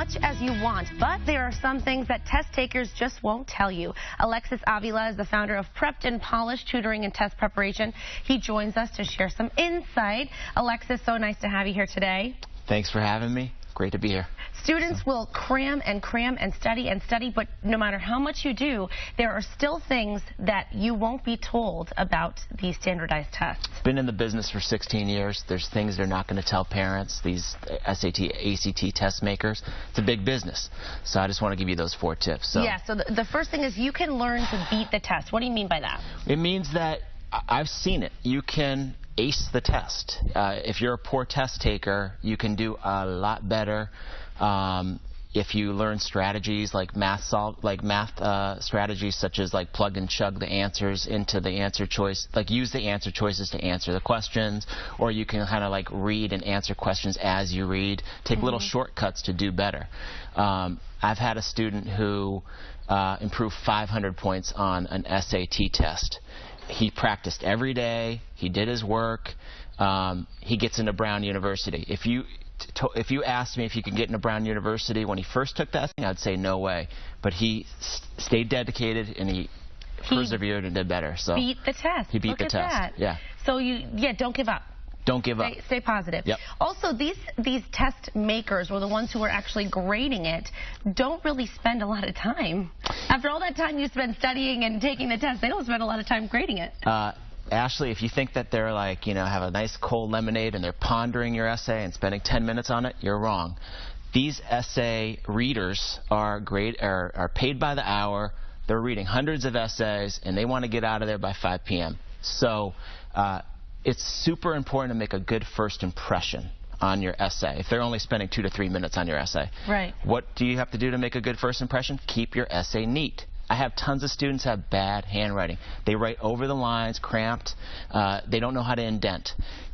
much as you want, but there are some things that test takers just won't tell you. Alexis Avila is the founder of Prepped and Polished Tutoring and Test Preparation. He joins us to share some insight. Alexis, so nice to have you here today. Thanks for having me. Great to be here. Students will cram and study, but no matter how much you do, there are still things that you won't be told about these standardized tests. Been in the business for 16 years. There's things they're not going to tell parents, these SAT, ACT test makers. It's a big business. So I just want to give you those 4 tips. So the first thing is you can learn to beat the test. What do you mean by that? It means that I've seen it. You can ace the test. If you're a poor test taker, you can do a lot better if you learn strategies like math strategies such as like plug and chug the answers into the answer choice, like use the answer choices to answer the questions, or you can kind of like read and answer questions as you read, take little shortcuts to do better. I've had a student who improved 500 points on an SAT test. He practiced every day. He did his work. He gets into Brown University. If you asked me if he could get into Brown University when he first took that, I'd say no way. But he stayed dedicated and he persevered and did better. So beat the test. He beat the test. That. Yeah. So don't give up. Don't give up. Stay positive. Yep. Also, these test makers, or the ones who are actually grading it, don't really spend a lot of time. After all that time you spend studying and taking the test, they don't spend a lot of time grading it. Ashley, if you think that they're like, have a nice cold lemonade and they're pondering your essay and spending 10 minutes on it, you're wrong. These essay readers are paid by the hour. They're reading hundreds of essays and they want to get out of there by 5 p.m. So it's super important to make a good first impression on your essay. If they're only spending 2 to 3 minutes on your essay. Right. What do you have to do to make a good first impression? Keep your essay neat. I have tons of students who have bad handwriting. They write over the lines, cramped. They don't know how to indent.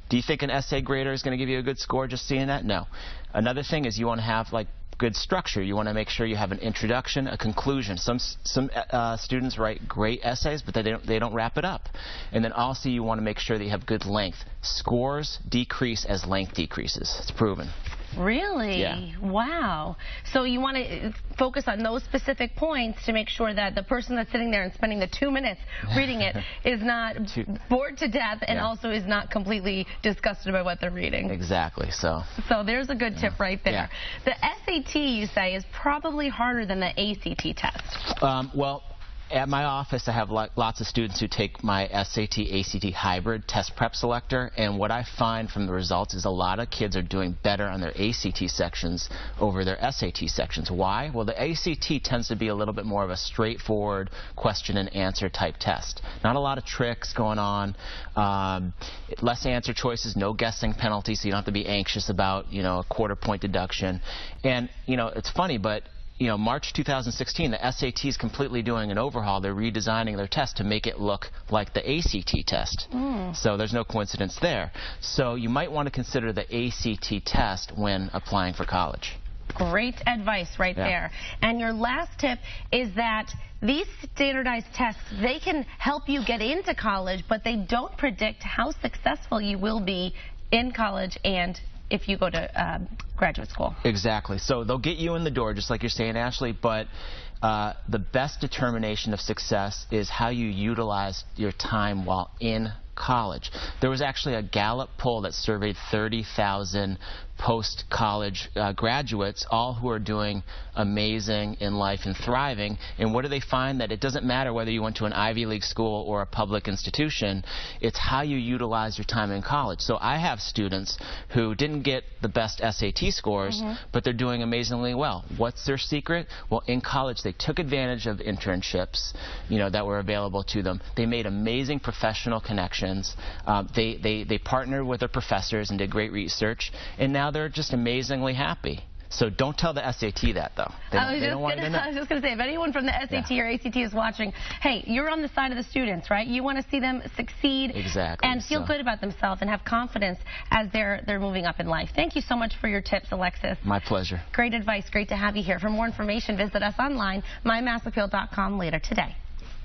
Do you think an essay grader is going to give you a good score just seeing that? No. Another thing is you want to have like good structure. You want to make sure you have an introduction, a conclusion. Some students write great essays, but they don't wrap it up. And then also you want to make sure that you have good length. Scores decrease as length decreases. It's proven. Really? Yeah. Wow. So you want to focus on those specific points to make sure that the person that's sitting there and spending the 2 minutes reading it is not bored to death and also is not completely disgusted by what they're reading. Exactly. So there's a good tip right there. Yeah. The SAT, you say, is probably harder than the ACT test. Well, at my office, I have lots of students who take my SAT-ACT hybrid test prep selector, and what I find from the results is a lot of kids are doing better on their ACT sections over their SAT sections. Why? Well, the ACT tends to be a little bit more of a straightforward question and answer type test. Not a lot of tricks going on, less answer choices, no guessing penalties, so you don't have to be anxious about, a quarter-point deduction. And, it's funny, but March 2016, the SAT is completely doing an overhaul. They're redesigning their test to make it look like the ACT test. So there's no coincidence there. So you might want to consider the ACT test when applying for college. Great advice right there. And your last tip is that these standardized tests, they can help you get into college, but they don't predict how successful you will be in college and if you go to graduate school. Exactly. So they'll get you in the door, just like you're saying, Ashley, but the best determination of success is how you utilize your time while in college. There was actually a Gallup poll that surveyed 30,000 post-college graduates, all who are doing amazing in life and thriving. And what do they find? That it doesn't matter whether you went to an Ivy League school or a public institution. It's how you utilize your time in college. So I have students who didn't get the best SAT scores, but they're doing amazingly well. What's their secret? Well, in college, they took advantage of internships, that were available to them. They made amazing professional connections. They partnered with their professors and did great research, and now they're just amazingly happy. So don't tell the SAT that, though. I was just going to say, if anyone from the SAT or ACT is watching, hey, you're on the side of the students, right? You want to see them succeed and feel good about themselves and have confidence as they're moving up in life. Thank you so much for your tips, Alexis. My pleasure. Great advice. Great to have you here. For more information, visit us online, mymassappeal.com later today.